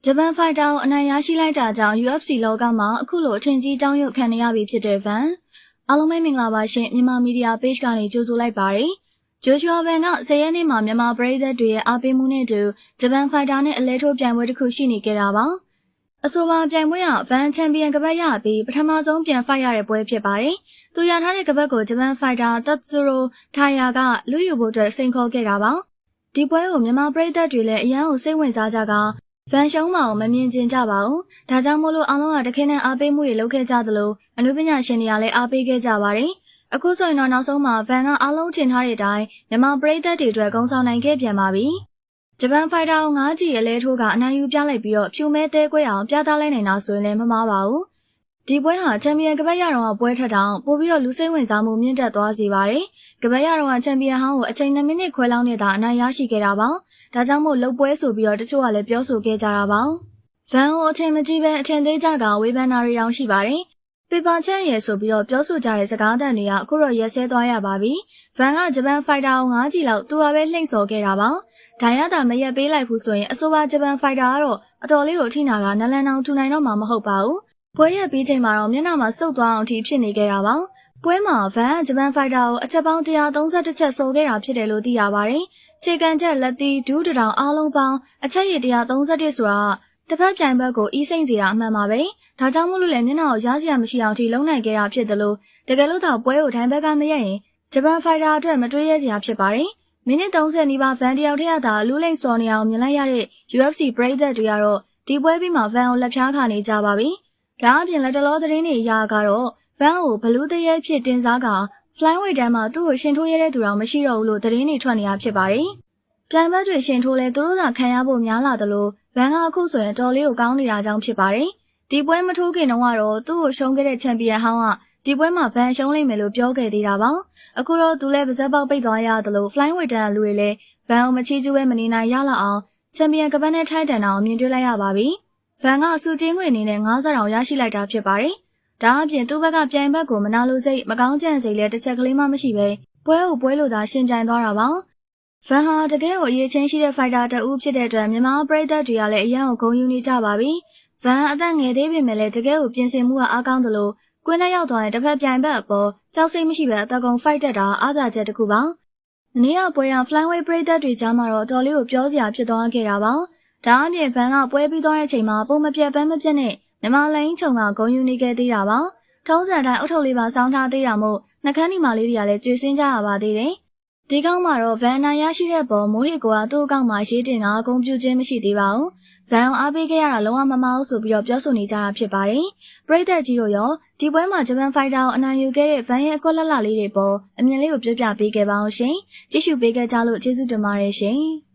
ဂျပန်ဖိုက်တာကိုအနိုင်ရရှိလိုက်တာကြောင့် UFC လောကမှာအခုလိုအထင်ကြီးတောင်းရုပ်ခံနေရပြီဖြစ်တဲ့ဗန်အားလုံးပဲမင်္ဂလာပါရှင်မြန်မာမီဒီယာ page ကနေကြိုဆိုလိုက်ပါတယ်ဂျိုရှွာဗန်က10ရက်နေ့မှာမြန်မာပရိသတ်တွေရဲ့အားပေးမှုနဲ့အတူဂျပန်ဖိုက်တာနဲ့အလဲထိုးပြိုင်ပွဲတစ်ခုရှိနေခဲ့တာပါအဆိုပါပြိုင်ပွဲကဗန်ချန်ပီယံကပတ်ရပြီးပထမဆုံးပြန်ဖိုက်ရတဲ့ပွဲဖြစ်ပါတယ်သူရထားတဲ့ကပတ်ကိုဂျပန်ဖိုက်တာတက်ဆူရိုထိုင်ယာကလူယူဖို့အတွက်စိန်ခေါ်ခဲ့တာပါဒီပွဲကိုမြန်မာပရိသတ်တွေလည်းအရန်ကိုစိတ်ဝင်စားကြကဗန်ရှုံးမှာမမြင်ကျင်ကြပါဘူး။ဒါကြောင့်မို့လို့အားလုံးကတခဲနဲ့အားပေးမှုတွေလုပ်ခဲ့ကြသလိုအနုပညာရှင်တွေကလည်းအားပေးခဲ့ကြပါတယ်။အခုဆိုရင်တော့နောက်ဆုံးမှာဗန်ကအားလုံးထင်ထားတဲ့အတိုင်းမြန်မာပရိသတ်တွေအတွက်ဂုဏ်ဆောင်နိုင်ခဲ့ပြန်ပါပြီ။ဂျပန်ဖိုက်တာကို9ကြီးအလဲထိုးကအနိုင်ယူပြလိုက်ပြီးတော့ဖြူမဲသေးခွဲအောင်ပြသလိုက်နိုင်တာဆိုရင်လည်းမမှားပါဘူး။ဒီပွဲဟာချန်ပီယံကပတ်ရတော့ပွဲထက်တောင်ပိုပြီးတော့လူစိတ်ဝင်စားမှုမြင့်တက်သွားစေပါတယ်။ကပတ်ရတော့ချန်ပီယံဟောင်းကိုအချိန်2မိနစ်ခွဲလောက်နဲ့သာအနိုင်ရရှိခဲ့တာပါ။ဒါကြောင့်မို့လုတ်ပွဲဆိုပြီးတော့တချို့ကလည်းပြောဆိုခဲ့ကြတာပါ။ဗန်ကိုအချိန်မကြီးပဲအထင်သေးကြကဝေဖန်တာတွေတောင်ရှိပါတယ်။ပေပါချက်ရယ်ဆိုပြီးတော့ပြောဆိုကြတဲ့စကားသံတွေကအခုတော့ရက်စဲသွားရပါပြီ။ဗန်ကဂျပန်ဖိုက်တာကို9ကြီးလောက်သူကပဲလှိမ့်ဆော်ခဲ့တာပါ။ဒိုင်ရတာမရက်ပေးလိုက်ဘူးဆိုရင်အဆိုပါဂျပန်ဖိုက်တာကတော့အတော်လေးကိုအထိနာကနလန်အောင်ထူနိုင်တော့မှာမဟုတ်ပါဘူး။ပွဲရက်ပြီးချိန်မှာတော့မျက်နှာမှာစုပ်သွားအောင်အထိဖြစ်နေခဲ့တာပါ။ပွဲမှာဗန်ဂျပန်ဖိုက်တာကိုအချက်ပေါင်း131ချက်ဆိုခဲ့တာဖြစ်တယ်လို့သိရပါတယ်။ခြေကန်ချက်လက်သီးဒူးတထောင်အားလုံးပေါင်းအချက်ရည်131ဆိုတာတစ်ဖက်ပြိုင်ဘက်ကိုအီးစိမ့်စီတာအမှန်ပါပဲ။ဒါကြောင့်မို့လို့လည်းမျက်နှာကိုရစရာမရှိအောင်ထိလုံးနိုင်ခဲ့တာဖြစ်တယ်လို့တကယ်လို့တော့ပွဲကိုထိုင်ဘက်ကမရက်ရင်ဂျပန်ဖိုက်တာအတွက်မတွေးရစရာဖြစ်ပါတယ်။မိနစ်30နီးပါးဗန်တယောက်တည်းသာလူလိမ့်စော်နေအောင်မြင်လိုက်ရတဲ့ UFC ပရိသတ်တွေကတော့ဒီပွဲပြီးမှဗန်ကိုလက်ဖြားခါနေကြပါပြီ။ဒါအပြင်လက်တလောသတင်းတွေအရကတော့ဗန်ကိုဘလူးတရဲဖြစ်တင်စားက flyweight တန်းမှာသူ့ကိုရှင်ထိုးရတဲ့သူတော်မရှိတော့ဘူးလို့သတင်းတွေထွက်နေတာဖြစ်ပါတယ်။ပြိုင်ဘက်တွေရှင်ထိုးလဲသူတို့သာခံရဖို့များလာတယ်လို့ဗန်ကအခုဆိုရင်တော်လေးကိုကောင်းနေတာကြောင့်ဖြစ်ပါတယ်။ဒီပွဲမထိုးခင်တုန်းကတော့သူ့ကိုရှုံးခဲ့တဲ့ချန်ပီယံဟောင်းကဒီပွဲမှာဗန်ရှုံးလိမ့်မယ်လို့ပြောခဲ့သေးတာပါ။အခုတော့သူလည်းပါဇက်ပေါက်ပိတ်သွားရတယ်လို့ flyweight တန်းလူတွေလည်းဗန်ကိုမချီးကျူးပဲမနေနိုင်ရလောက်အောင်ချန်ပီယံကပတ်နဲ့ထိုက်တန်အောင်မြင်တွေ့လိုက်ရပါပြီ။ဗန်ကစုချင်းငွေအနေနဲ့90တောင်ရရှိလိုက်တာဖြစ်ပါတယ်။ဒါအပြင်သူ့ဘက်ကပြိုင်ဘက်ကိုမနာလိုစိတ်မကောင်းကြံ့စိတ်လည်းတစ်ချက်ကလေးမှမရှိပဲပွဲကိုပွဲလိုသာရှင်ပြိုင်သွားတာပါ။ဗန်ဟာတကယ်ကိုအရေးချင်းရှိတဲ့ဖိုက်တာတဦးဖြစ်တဲ့အတွက်မြန်မာပရိသတ်တွေကလည်းအရန်ကိုဂုဏ်ယူနေကြပါပြီ။ဗန်အသက်ငယ်သေးပေမဲ့လည်းတကယ်ကိုပြင်ဆင်မှုကအားကောင်းသလိုကွင်းထဲရောက်သွားရင်တစ်ဖက်ပြိုင်ဘက်အပေါ်ကြောက်စိတ်မရှိပဲအသက်ကုန်ဖိုက်တက်တာအားသာချက်တစ်ခုပါ။မနေ့ကပွဲရ flyweight ပရိသတ်တွေကြားမှာတော့တော်လေးကိုပြောစရာဖြစ်သွားခဲ့တာပါ။ဒါအပြင်ဗန်ကပွဲပြီးသွားတဲ့အချိန်မှာပုံမပြတ်ပန်းမပြတ်နဲ့မြန်မာလိုင်းချုံကဂုဏ်ယူနေခဲ့သေးတာပါ။ထုံးစံတိုင်းအုတ်ထုတ်လေးပါစောင်းထားသေးတာမို့နှကန်းဒီမာလေးတွေကလည်းကျွေးစင်းကြရပါသေးတယ်။ဒီကောက်မှာတော့ဗန်နာရရှိတဲ့ပေါ်မိုးဟစ်ကသူ့အကောက်မှာရေးတင်တာအကုန်ပြုခြင်းမရှိသေးပါဘူး။ဗန်အောင်အားပေးခဲ့ရတာလုံးဝမမအောင်ဆိုပြီးတော့ပြောဆိုနေကြတာဖြစ်ပါတယ်။ပရိသတ်ကြီးတို့ရောဒီပွဲမှာဂျပန်ဖိုက်တာကိုအနိုင်ယူခဲ့တဲ့ဗန်ရဲ့အကွက်လက်လာလေးတွေပေါ်အမြင်လေးကိုပြောပြပေးခဲ့ပါအောင်ရှင်။ကြည့်ရှုပေးခဲ့ကြလို့ကျေးဇူးတင်ပါတယ်ရှင်။